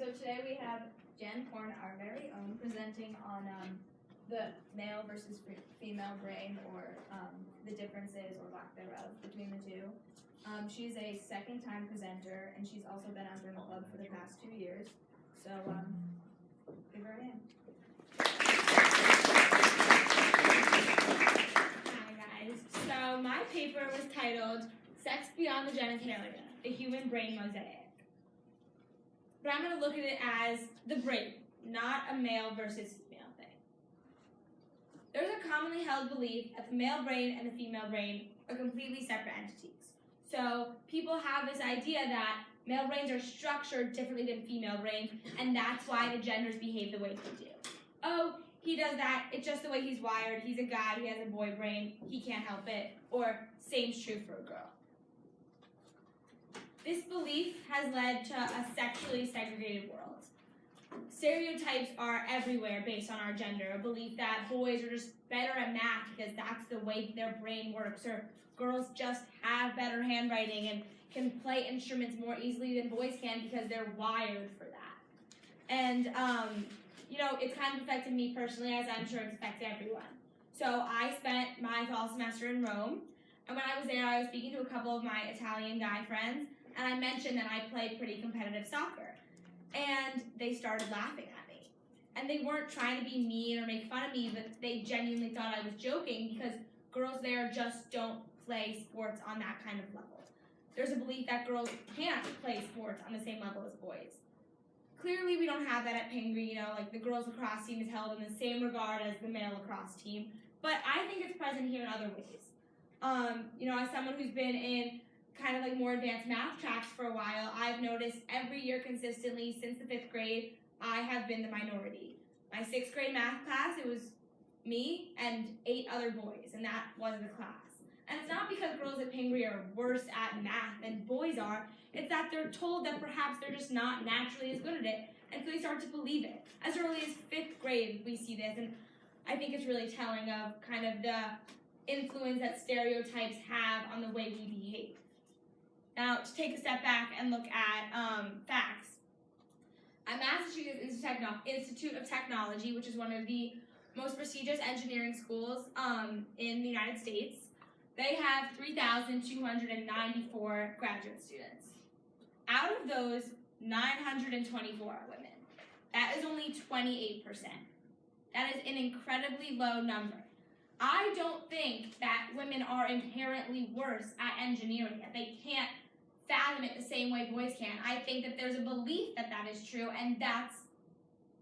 So today we have Jenn Korn, our very own, presenting on the male versus female brain, or the differences or lack thereof between the two. She's a second-time presenter, and she's also been on Journal Club for the past 2 years. So give her a hand. Hi guys. So my paper was titled "Sex Beyond the Genitalia: The Human Brain Mosaic." But I'm going to look at it as the brain, not a male versus female thing. There's a commonly held belief that the male brain and the female brain are completely separate entities. So people have this idea that male brains are structured differently than female brains, and that's why the genders behave the way they do. Oh, he does that, it's just the way he's wired, he's a guy, he has a boy brain, he can't help it, or same's true for a girl. This belief has led to a sexually segregated world. Stereotypes are everywhere based on our gender, a belief that boys are just better at math because that's the way their brain works, or girls just have better handwriting and can play instruments more easily than boys can because they're wired for that. And, it's kind of affected me personally, as I'm sure it's affected everyone. So I spent my fall semester in Rome, and when I was there, I was speaking to a couple of my Italian guy friends, and I mentioned that I played pretty competitive soccer. And they started laughing at me. And they weren't trying to be mean or make fun of me, but they genuinely thought I was joking because girls there just don't play sports on that kind of level. There's a belief that girls can't play sports on the same level as boys. Clearly, we don't have that at Pingry, like the girls lacrosse team is held in the same regard as the male lacrosse team, but I think it's present here in other ways. As someone who's been in kind of like more advanced math tracks for a while, I've noticed every year consistently since the 5th grade, I have been the minority. My 6th grade math class, it was me and 8 other boys, and that was the class. And it's not because girls at Pingry are worse at math than boys are, it's that they're told that perhaps they're just not naturally as good at it, and so they start to believe it. As early as 5th grade, we see this, and I think it's really telling of kind of the influence that stereotypes have on the way we behave. Now, to take a step back and look at facts, at Massachusetts Institute of Technology, which is one of the most prestigious engineering schools in the United States, they have 3,294 graduate students. Out of those, 924 are women. That is only 28%. That is an incredibly low number. I don't think that women are inherently worse at engineering, that they can't fathom it the same way boys can. I think that there's a belief that that is true, and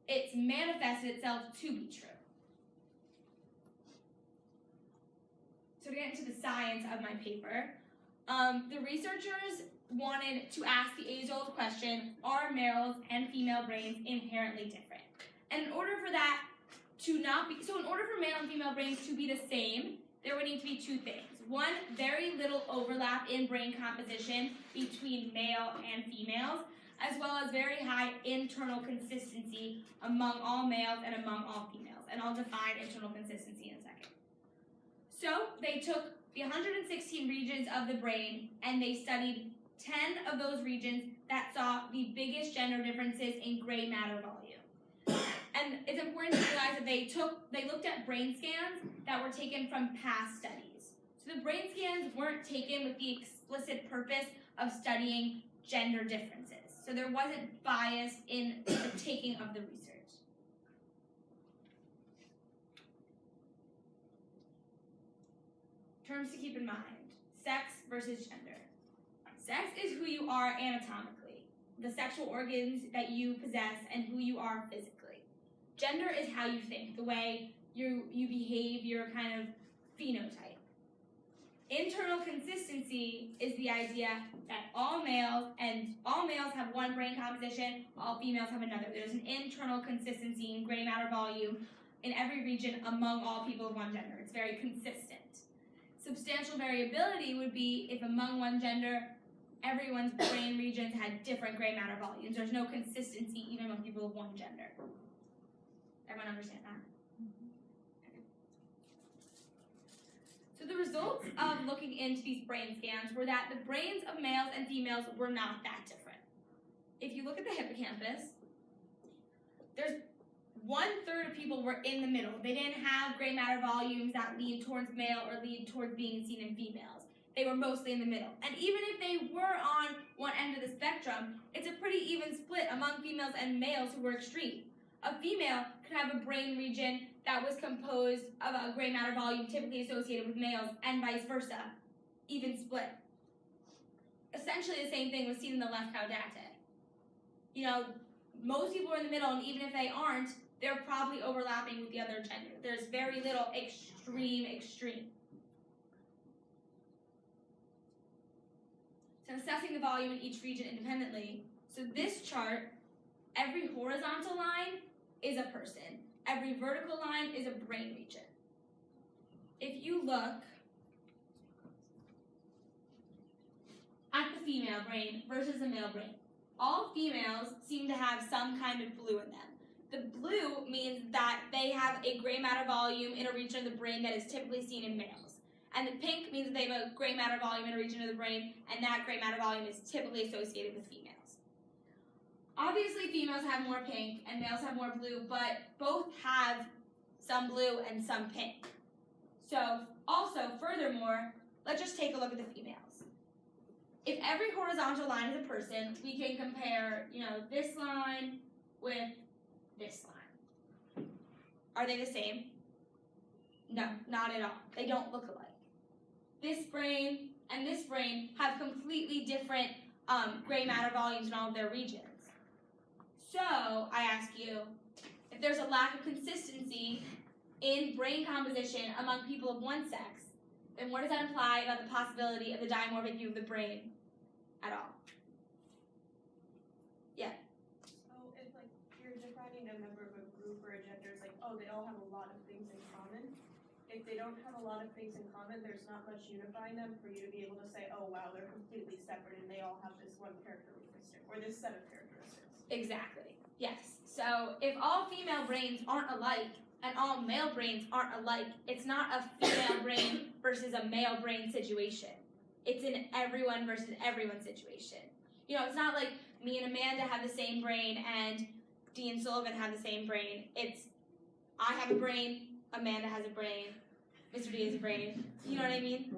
it's manifested itself to be true. So to get into the science of my paper, the researchers wanted to ask the age-old question, are males and female brains inherently different? And in order for that to not be, so in order for male and female brains to be the same, there would need to be 2 things. One, very little overlap in brain composition between male and females, as well as very high internal consistency among all males and among all females. And I'll define internal consistency in a second. So they took the 116 regions of the brain and they studied 10 of those regions that saw the biggest gender differences in gray matter volume. And it's important to realize that they looked at brain scans that were taken from past studies. So the brain scans weren't taken with the explicit purpose of studying gender differences. So there wasn't bias in the taking of the research. Terms to keep in mind: sex versus gender. Sex is who you are anatomically, the sexual organs that you possess, and who you are physically. Gender is how you think, the way you behave, your kind of phenotype. Internal consistency is the idea that all males have one brain composition, all females have another. There's an internal consistency in gray matter volume in every region among all people of one gender. It's very consistent. Substantial variability would be if among one gender, everyone's brain regions had different gray matter volumes. There's no consistency even among people of one gender. Everyone understand that? Okay. So the results of looking into these brain scans were that the brains of males and females were not that different. If you look at the hippocampus, there's 1/3 of people were in the middle. They didn't have gray matter volumes that lean towards male or lean towards being seen in females. They were mostly in the middle. And even if they were on one end of the spectrum, it's a pretty even split among females and males who were extreme. A female could have a brain region that was composed of a gray matter volume typically associated with males, and vice versa. Even split. Essentially the same thing was seen in the left caudate. You know, most people are in the middle, and even if they aren't, they're probably overlapping with the other gender. There's very little extreme. So assessing the volume in each region independently. So this chart, every horizontal line is a person. Every vertical line is a brain region. If you look at the female brain versus the male brain, all females seem to have some kind of blue in them. The blue means that they have a gray matter volume in a region of the brain that is typically seen in males. And the pink means that they have a gray matter volume in a region of the brain, and that gray matter volume is typically associated with females. Obviously, females have more pink and males have more blue, but both have some blue and some pink. So, also, furthermore, let's just take a look at the females. If every horizontal line is a person, we can compare, this line with this line. Are they the same? No, not at all. They don't look alike. This brain and this brain have completely different gray matter volumes in all of their regions. So, I ask you, if there's a lack of consistency in brain composition among people of one sex, then what does that imply about the possibility of the dimorphic view of the brain at all? Yeah. So if you're defining a member of a group or a gender, it's like, oh, they all have a lot of things in common. If they don't have a lot of things in common, there's not much unifying them for you to be able to say, oh wow, they're completely separate and they all have this one characteristic or this set of characteristics. Exactly. Yes. So if all female brains aren't alike and all male brains aren't alike, it's not a female brain versus a male brain situation. It's an everyone versus everyone situation. It's not like me and Amanda have the same brain and Dee and Sullivan have the same brain. It's I have a brain, Amanda has a brain, Mr. D has a brain. You know what I mean?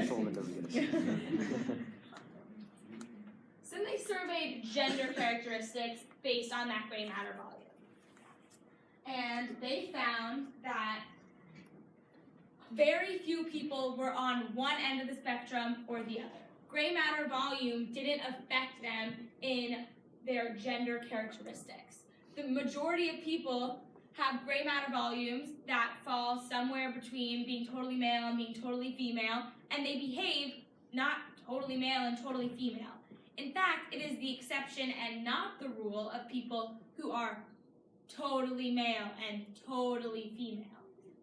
Sullivan doesn't get it. So they surveyed gender characteristics based on that gray matter volume. And they found that very few people were on one end of the spectrum or the other. Gray matter volume didn't affect them in their gender characteristics. The majority of people have gray matter volumes that fall somewhere between being totally male and being totally female, and they behave not totally male and totally female. In fact, it is the exception and not the rule of people who are totally male and totally female.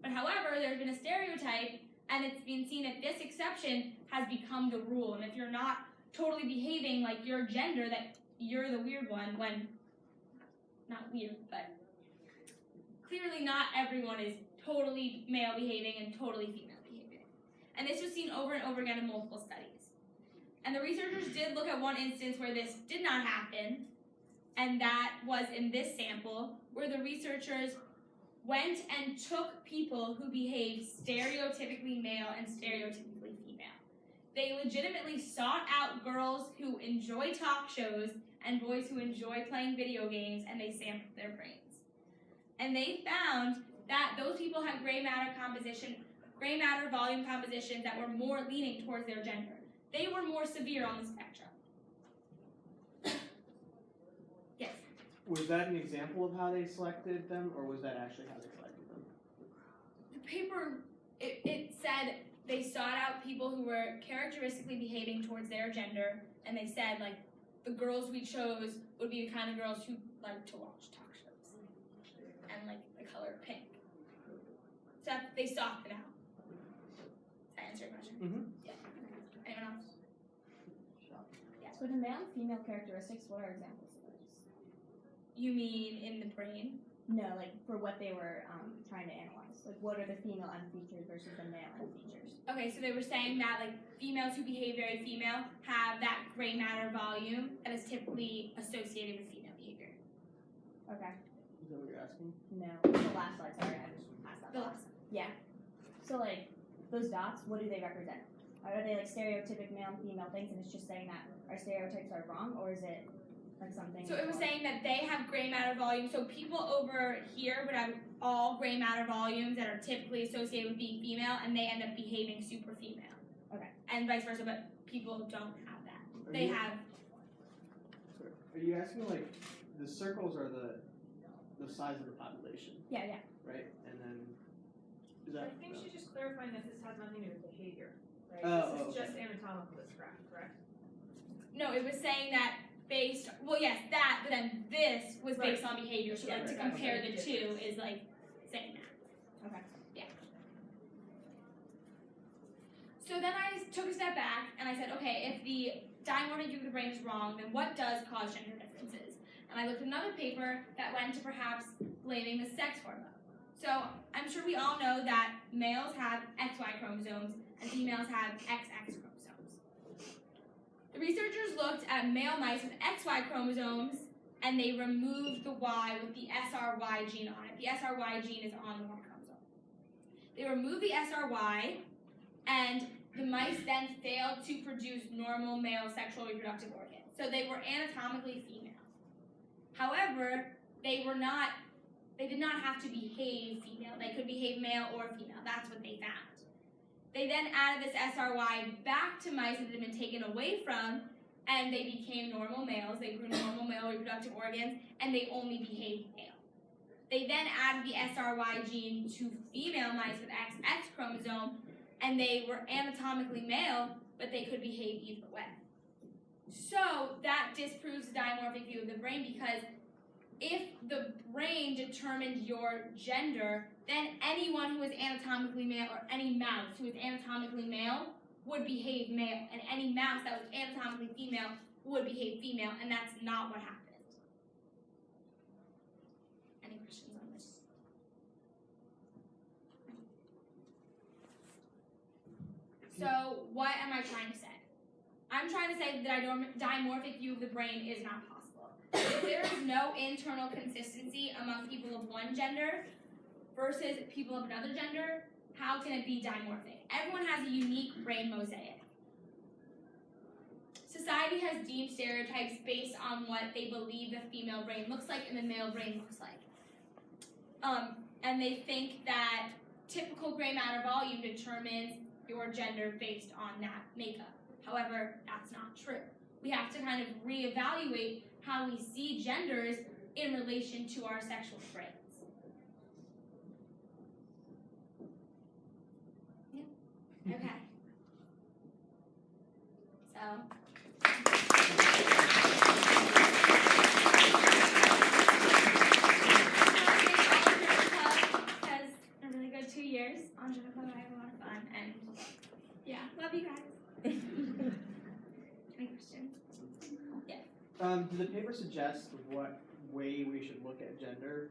But however, there's been a stereotype, and it's been seen that this exception has become the rule. And if you're not totally behaving like your gender, that you're the weird one, when, not weird, but clearly not everyone is totally male behaving and totally female behaving. And this was seen over and over again in multiple studies. And the researchers did look at one instance where this did not happen, and that was in this sample, where the researchers went and took people who behaved stereotypically male and stereotypically female. They legitimately sought out girls who enjoy talk shows and boys who enjoy playing video games, and they sampled their brains. And they found that those people had gray matter volume compositions that were more leaning towards their gender. They were more severe on the spectrum. Yes? Was that an example of how they selected them, or was that actually how they selected them? The paper, it said they sought out people who were characteristically behaving towards their gender, and they said, the girls we chose would be the kind of girls who like to watch talk shows, and the color pink. So they sought them out. Does that answer your question? Mm-hmm. Yeah. Anyone else? So the male and female characteristics, what are examples of those? You mean in the brain? No, for what they were trying to analyze. What are the female unfeatured versus the male unfeatured? Okay, so they were saying that females who behave very female have that gray matter volume that is typically associated with female behavior. Okay. Is that what you're asking? No. The last slide, sorry, I just passed that The last. Yeah. So like those dots, what do they represent? Are they like stereotypic male and female things and it's just saying that our stereotypes are wrong, or is it like something? So it was saying that they have gray matter volume. So people over here would have all gray matter volumes that are typically associated with being female, and they end up behaving super female. Okay. And vice versa, but people don't have that. Are They you, have. Are you asking like the circles are the size of the population, Yeah, yeah. right? And then is I that? think no. she's just clarifying that this has nothing to do with behavior, right? Oh, This is okay. just anatomical, this graph, correct? No, it was saying that based. Well, yes, that, but then this was based on behavior. So Yeah, like to right. compare Okay. the two is like saying that. Okay. Yeah. So then I took a step back and I said, okay, if the dimorphic view of the brain is wrong, then what does cause gender differences? And I looked at another paper that went to perhaps blaming the sex hormone. So I'm sure we all know that males have XY chromosomes and females have XX chromosomes. The researchers looked at male mice with XY chromosomes and they removed the Y with the SRY gene on it. The SRY gene is on the Y chromosome. They removed the SRY and the mice then failed to produce normal male sexual reproductive organs. So they were anatomically female. However, they did not have to behave female. They could behave male or female. That's what they found. They then added this SRY back to mice that had been taken away from, and they became normal males. They grew normal male reproductive organs, and they only behaved male. They then added the SRY gene to female mice with XX chromosome, and they were anatomically male, but they could behave either way. So that disproves the dimorphic view of the brain, because if the brain determined your gender, then anyone who is anatomically male, or any mouse who is anatomically male, would behave male, and any mouse that was anatomically female would behave female, and that's not what happened. Any questions on this? So what am I trying to say? I'm trying to say that a dimorphic view of the brain is not possible. If there is no internal consistency among people of one gender versus people of another gender, how can it be dimorphic? Everyone has a unique brain mosaic. Society has deemed stereotypes based on what they believe the female brain looks like and the male brain looks like. And they think that typical gray matter volume determines your gender based on that makeup. However, that's not true. We have to kind of reevaluate how we see genders in relation to our sexual traits. Yeah. Okay. So. Has a really good 2 years. Angela Club, I have a lot of fun, and yeah, love you guys. Any questions? Did the paper suggest what way we should look at gender?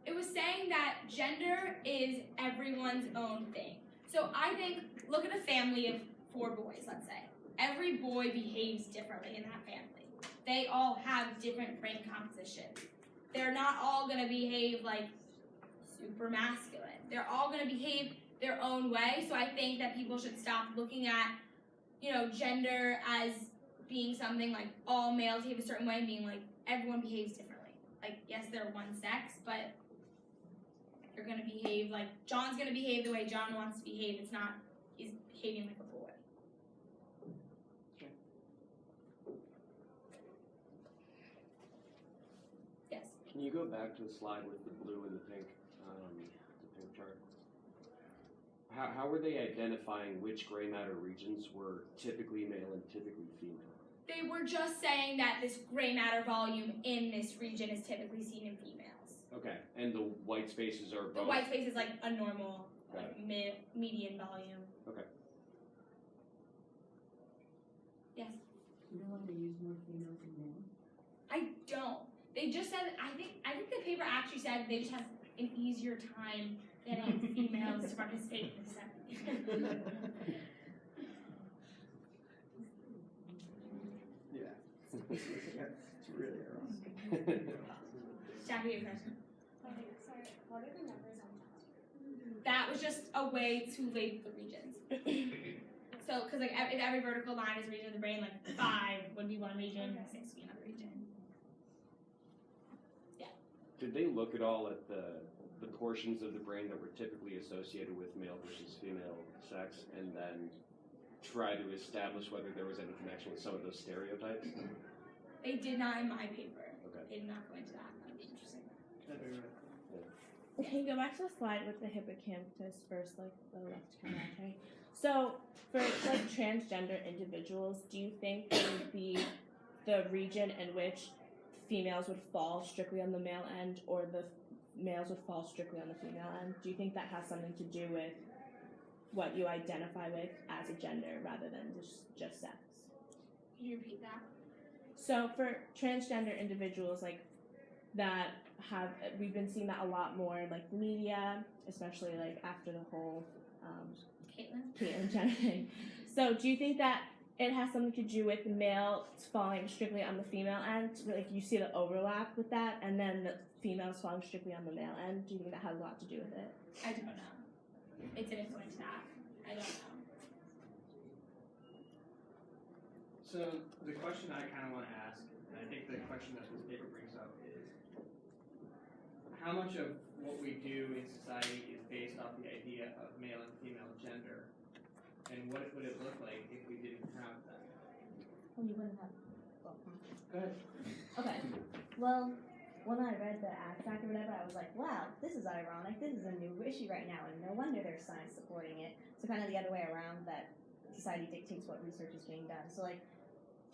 It was saying that gender is everyone's own thing. So I think, look at a family of 4 boys, let's say. Every boy behaves differently in that family. They all have different brain compositions. They're not all going to behave like super masculine. They're all going to behave their own way. So I think that people should stop looking at, gender as being something like all males behave a certain way, being like everyone behaves differently. Like, yes, they're one sex, but they're going to behave like John's going to behave the way John wants to behave. It's not he's behaving like a boy. Okay. Yes. Can you go back to the slide with the blue and the pink chart? How were they identifying which gray matter regions were typically male and typically female? They were just saying that this gray matter volume in this region is typically seen in females. Okay, and the white spaces are The both? white space is like a normal, Got like median volume. Okay. Yes. You don't want to use more females than males? I don't. They just said I think the paper actually said they just have an easier time getting females to participate in the study. Yeah. It's really wrong. Jackie, your question. Okay, sorry, what are the numbers on top? That was just a way to label the regions. So, because like if every vertical line is a region of the brain, like 5 would be one region, 6 would be another region. Did they look at all at the portions of the brain that were typically associated with male versus female sex, and then try to establish whether there was any connection with some of those stereotypes? They did not in my paper. Okay. They did not go into that. That was interesting. That'd be right. Can you go back to the slide with the hippocampus first, like the left camera, okay? So for like transgender individuals, do you think it would be the region in which females would fall strictly on the male end, or the males would fall strictly on the female end? Do you think that has something to do with what you identify with as a gender rather than just sex? Can you repeat that? So for transgender individuals like that have, we've been seeing that a lot more in like the media, especially like after the whole Caitlyn Jenner thing. So do you think that it has something to do with males falling strictly on the female end? Like you see the overlap with that, and then the females falling strictly on the male end. Do you think that has a lot to do with it? I don't know. It didn't go into that. I don't know. So the question I kind of want to ask, and I think the question that this paper brings up is, how much of what we do in society is based off the idea of male and female gender, and what would it look like if we didn't have that? Well, you wouldn't have. Go ahead. Okay. Well, when I read the abstract or whatever, I was like, wow, this is ironic. This is a new issue right now, and no wonder there's science supporting it. So kind of the other way around, that society dictates what research is being done. So like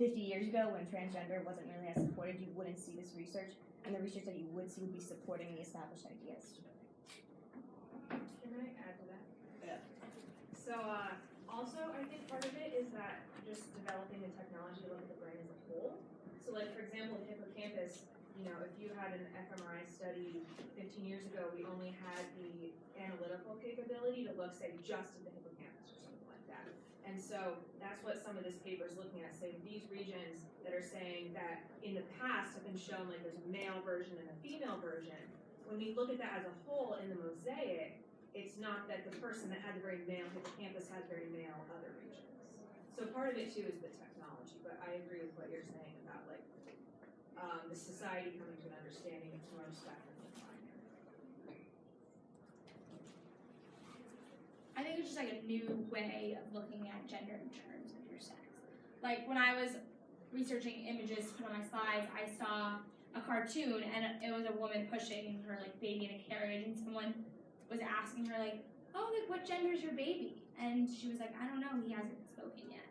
50 years ago, when transgender wasn't really as supported, you wouldn't see this research, and the research that you would see would be supporting the established ideas. Can I add to that? Yeah. So, also, I think part of it is that just developing the technology to look at the brain as a whole. So, like, for example, the hippocampus, you know, if you had an fMRI study 15 years ago, we only had the analytical capability to look, say, just at the hippocampus or something like that. And so that's what some of this paper is looking at, saying these regions that are saying that in the past have been shown like there's a male version and a female version. When we look at that as a whole in the mosaic, it's not that the person that had the very male hippocampus has very male other regions. So part of it too is the technology, but I agree with what you're saying about like the society coming to an understanding it's more spectrum than binary. I think it's just like a new way of looking at gender in terms of your sex. Like when I was researching images to put on my slides, I saw a cartoon and it was a woman pushing her like baby in a carriage, and someone was asking her like, "Oh, like what gender is your baby?" And she was like, "I don't know. He hasn't spoken yet."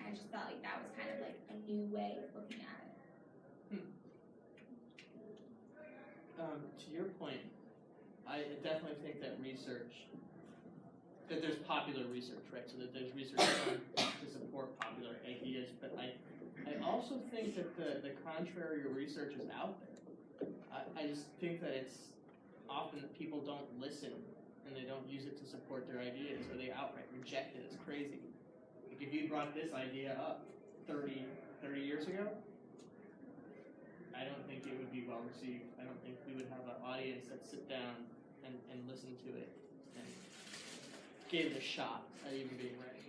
I just felt like that was kind of like a new way of looking at it. To your point, I definitely think that there's popular research, right? So that there's research done to support popular ideas, but I also think that the contrary research is out there. I just think that it's often that people don't listen and they don't use it to support their ideas, or they outright reject it as crazy. Like if you brought this idea up 30 years ago, I don't think it would be well received. I don't think we would have an audience that sit down and listen to it and gave it a shot at even being right.